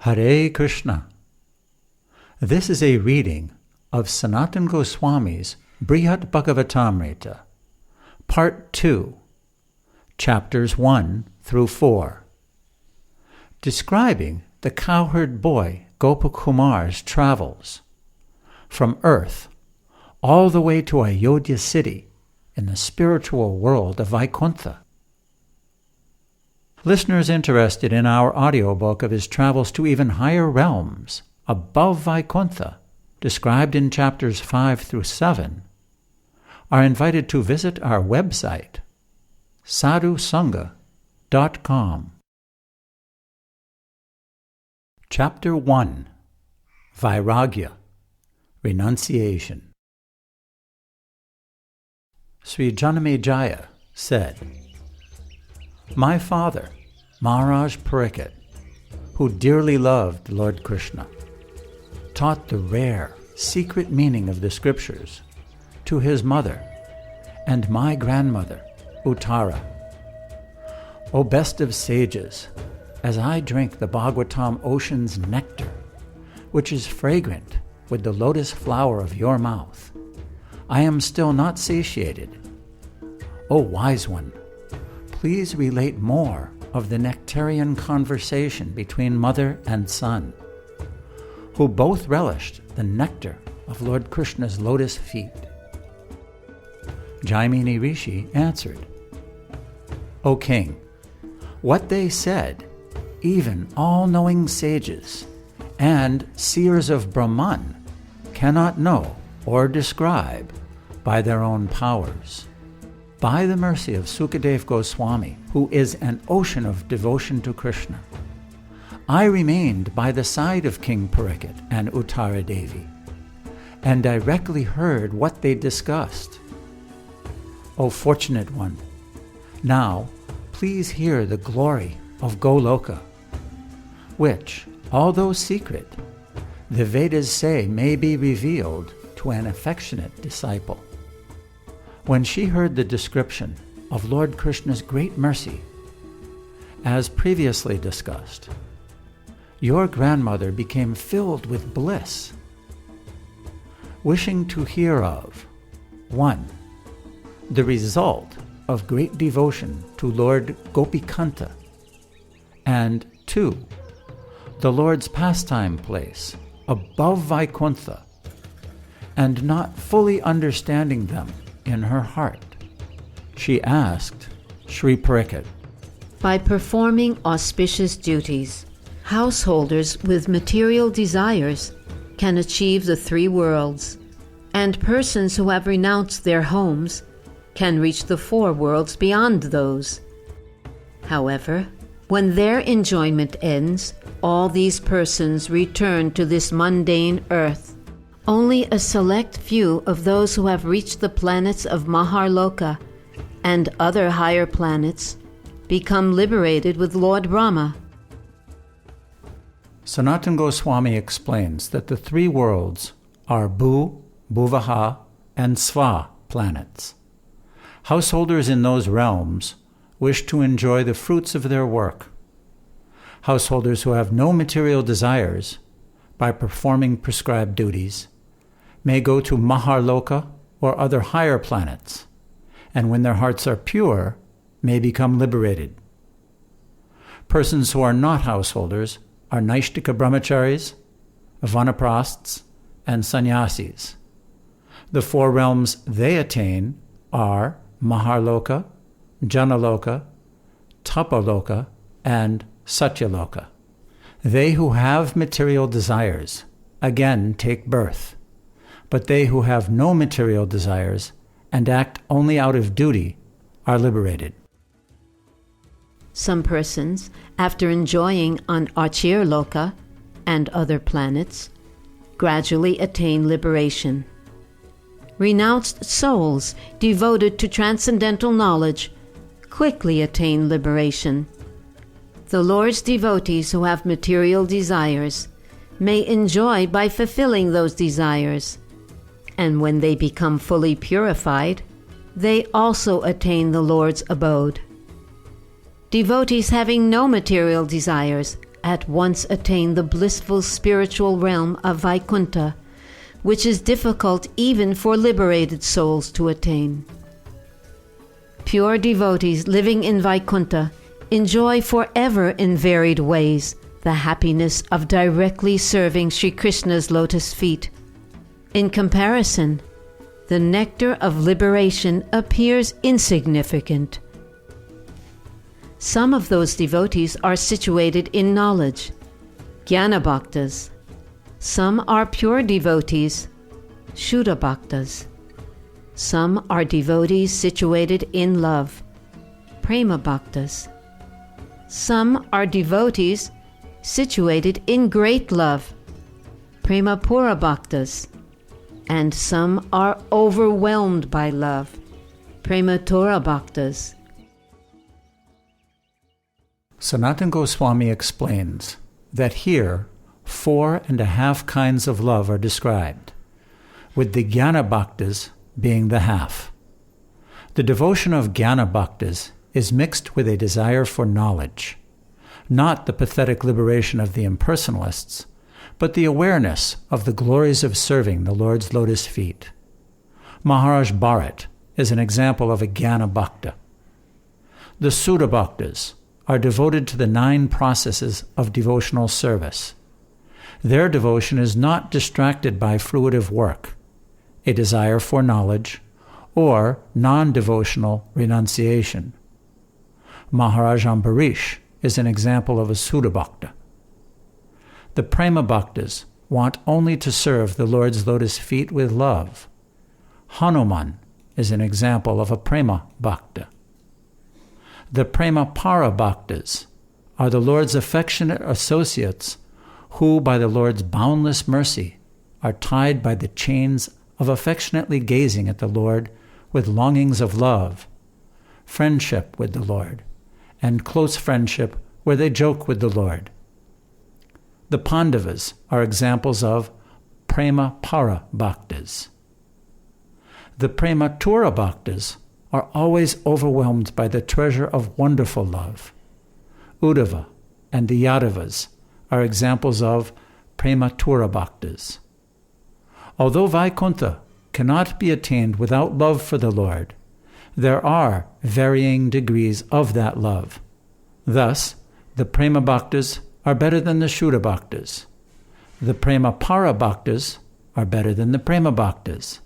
Hare Krishna. This is a reading of Sanatana Goswami's Srimad Bhagavatamrta, Part 2, Chapters 1 through 4, describing the cowherd boy Gopakumar's travels from earth all the way to Ayodhya city in the spiritual world of Vaikuntha. Listeners interested in our audiobook of his travels to even higher realms above Vaikuntha, described in chapters 5 through 7, are invited to visit our website, sadhusanga.com. Chapter 1, Vairagya, Renunciation. Sri Janamejaya said, "My father, Maharaj Parikshit, who dearly loved Lord Krishna, taught the rare, secret meaning of the scriptures to his mother and my grandmother, Uttara. O best of sages, as I drink the Bhagavatam ocean's nectar, which is fragrant with the lotus flower of your mouth, I am still not satiated. O wise one, please relate more of the nectarian conversation between mother and son, who both relished the nectar of Lord Krishna's lotus feet." Jaimini Rishi answered, "O king, what they said, even all-knowing sages and seers of Brahman cannot know or describe by their own powers. By the mercy of Sukadev Goswami, who is an ocean of devotion to Krishna, I remained by the side of King Parikshit and Uttara Devi, and directly heard what they discussed. O fortunate one, now please hear the glory of Goloka, which, although secret, the Vedas say may be revealed to an affectionate disciple. When she heard the description of Lord Krishna's great mercy, as previously discussed, your grandmother became filled with bliss, wishing to hear of 1. The result of great devotion to Lord Gopikanta, and 2. The Lord's pastime place above Vaikuntha, and not fully understanding them in her heart, she asked Sri Parikshit, by performing auspicious duties, householders with material desires can achieve the 3 worlds, and persons who have renounced their homes can reach the 4 worlds beyond those. However, when their enjoyment ends, all these persons return to this mundane earth. Only a select few of those who have reached the planets of Maharloka and other higher planets become liberated with Lord Brahma." Sanatana Goswami explains that the 3 worlds are Bhu, Bhuvaha, and Sva planets. Householders in those realms wish to enjoy the fruits of their work. Householders who have no material desires, by performing prescribed duties, may go to Maharloka or other higher planets, and when their hearts are pure, may become liberated. Persons who are not householders are Naishtika brahmacharis, vanaprasts, and sannyasis. The 4 realms they attain are Maharloka, Janaloka, Tapaloka, and Satyaloka. They who have material desires again take birth, but they who have no material desires and act only out of duty are liberated. Some persons, after enjoying on Archirloka and other planets, gradually attain liberation. Renounced souls devoted to transcendental knowledge quickly attain liberation. The Lord's devotees who have material desires may enjoy by fulfilling those desires, and when they become fully purified, they also attain the Lord's abode. Devotees having no material desires at once attain the blissful spiritual realm of Vaikuntha, which is difficult even for liberated souls to attain. Pure devotees living in Vaikuntha enjoy forever in varied ways the happiness of directly serving Sri Krishna's lotus feet. In comparison, the nectar of liberation appears insignificant. Some of those devotees are situated in knowledge, Jnana Bhaktas. Some are pure devotees, Shuddha Bhaktas. Some are devotees situated in love, Prema Bhaktas. Some are devotees situated in great love, Prema Pura Bhaktas. And some are overwhelmed by love, Prematura Bhaktas. Sanatana Goswami explains that here 4.5 kinds of love are described, with the Jnana Bhaktas being the half. The devotion of Jnana Bhaktas is mixed with a desire for knowledge, not the pathetic liberation of the impersonalists, but the awareness of the glories of serving the Lord's lotus feet. Maharaj Bharat is an example of a Jnana Bhakta. The Shuddha Bhaktas are devoted to the 9 processes of devotional service. Their devotion is not distracted by fruitive work, a desire for knowledge, or non-devotional renunciation. Maharaj Ambarish is an example of a Shuddha Bhakta. The Prema Bhaktas want only to serve the Lord's lotus feet with love. Hanuman is an example of a Prema Bhakta. The Prema Para Bhaktas are the Lord's affectionate associates who, by the Lord's boundless mercy, are tied by the chains of affectionately gazing at the Lord with longings of love, friendship with the Lord, and close friendship where they joke with the Lord. The Pandavas are examples of Prema Para Bhaktas. The Prematura Bhaktas are always overwhelmed by the treasure of wonderful love. Uddhava and the Yadavas are examples of Prematura Bhaktas. Although Vaikuntha cannot be attained without love for the Lord, there are varying degrees of that love. Thus, the Prema Bhaktas are better than the Shuddha Bhaktas. The Prema Para Bhaktas are better than the Prema Bhaktas.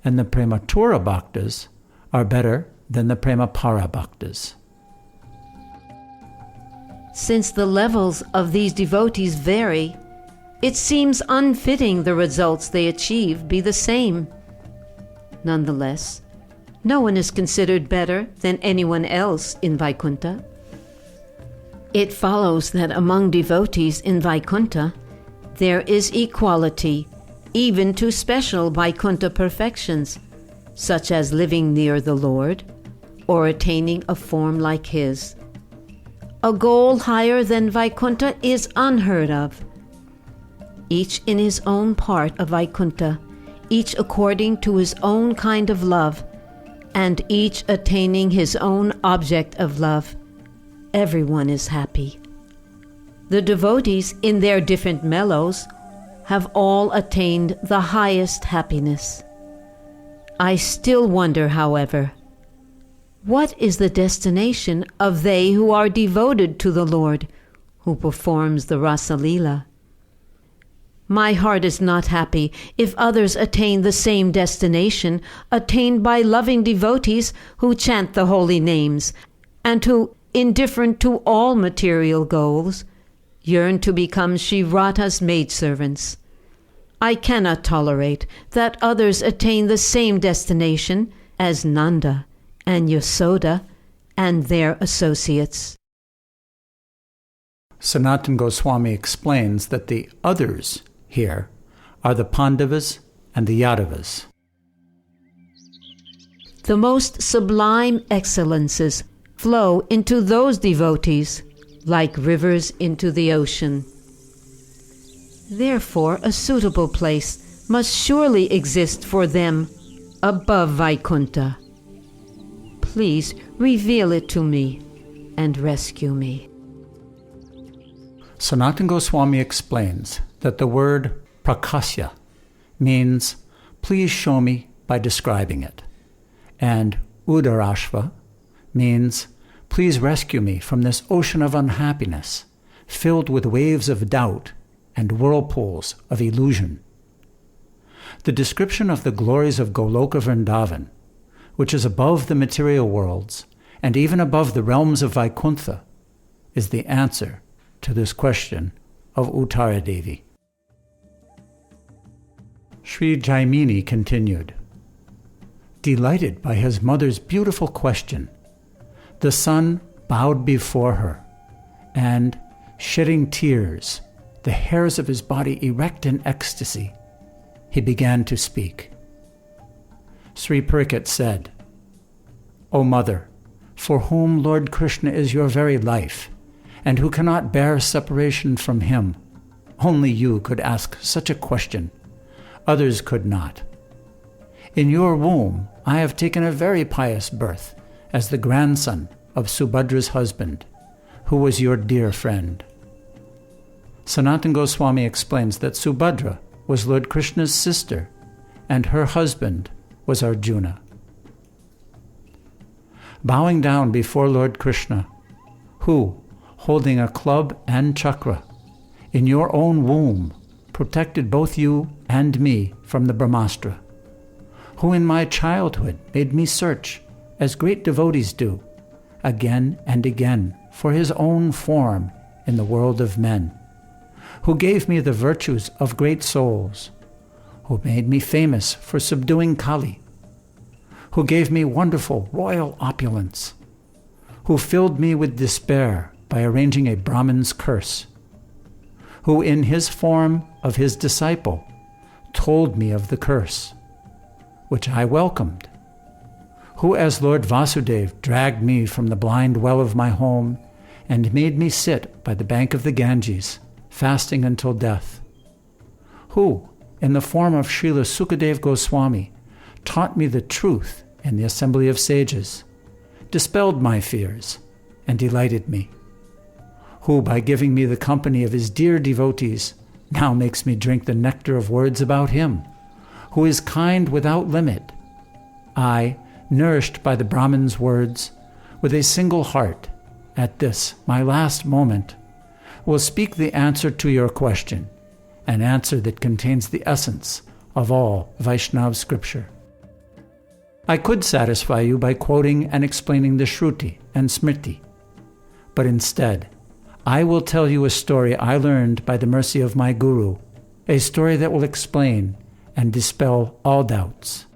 And the Prematura Bhaktas are better than the Prema Para Bhaktas. Since the levels of these devotees vary, it seems unfitting the results they achieve be the same. Nonetheless, no one is considered better than anyone else in Vaikuntha. It follows that among devotees in Vaikuntha, there is equality, even to special Vaikuntha perfections, such as living near the Lord, or attaining a form like His. A goal higher than Vaikuntha is unheard of. Each in his own part of Vaikuntha, each according to his own kind of love, and each attaining his own object of love, everyone is happy. The devotees in their different mellows have all attained the highest happiness. I still wonder, however, what is the destination of they who are devoted to the Lord, who performs the Rasa Leela? My heart is not happy if others attain the same destination attained by loving devotees who chant the holy names, and who, indifferent to all material goals, yearn to become Sri Radha's maidservants. I cannot tolerate that others attain the same destination as Nanda and Yasoda and their associates. Sanatana Goswami explains that the others here are the Pandavas and the Yadavas. The most sublime excellences flow into those devotees like rivers into the ocean. Therefore, a suitable place must surely exist for them above Vaikuntha. Please reveal it to me and rescue me. Sanatana Goswami explains that the word prakasya means please show me by describing it, and udarashva means please rescue me from this ocean of unhappiness filled with waves of doubt and whirlpools of illusion. The description of the glories of Goloka Vrindavan, which is above the material worlds and even above the realms of Vaikuntha, is the answer to this question of Uttara Devi. Sri Jaimini continued, delighted by his mother's beautiful question, the son bowed before her, and, shedding tears, the hairs of his body erect in ecstasy, he began to speak. Sri Pariksit said, O mother, for whom Lord Krishna is your very life, and who cannot bear separation from him, only you could ask such a question. Others could not. In your womb I have taken a very pious birth as the grandson of Subhadra's husband, who was your dear friend. Sanatana Goswami explains that Subhadra was Lord Krishna's sister, and her husband was Arjuna. Bowing down before Lord Krishna, who, holding a club and chakra, in your own womb protected both you and me from the Brahmastra, who in my childhood made me search, as great devotees do, again and again for his own form in the world of men, who gave me the virtues of great souls, who made me famous for subduing Kali, who gave me wonderful royal opulence, who filled me with despair by arranging a Brahmin's curse, who in his form of his disciple told me of the curse, which I welcomed, who as Lord Vasudeva dragged me from the blind well of my home and made me sit by the bank of the Ganges, fasting until death, who, in the form of Srila Sukadeva Goswami, taught me the truth in the assembly of sages, dispelled my fears, and delighted me, who, by giving me the company of his dear devotees, now makes me drink the nectar of words about him, who is kind without limit. I, nourished by the Brahman's words, with a single heart, at this, my last moment, will speak the answer to your question, an answer that contains the essence of all Vaishnava scripture. I could satisfy you by quoting and explaining the Shruti and Smriti, but instead, I will tell you a story I learned by the mercy of my Guru, a story that will explain and dispel all doubts.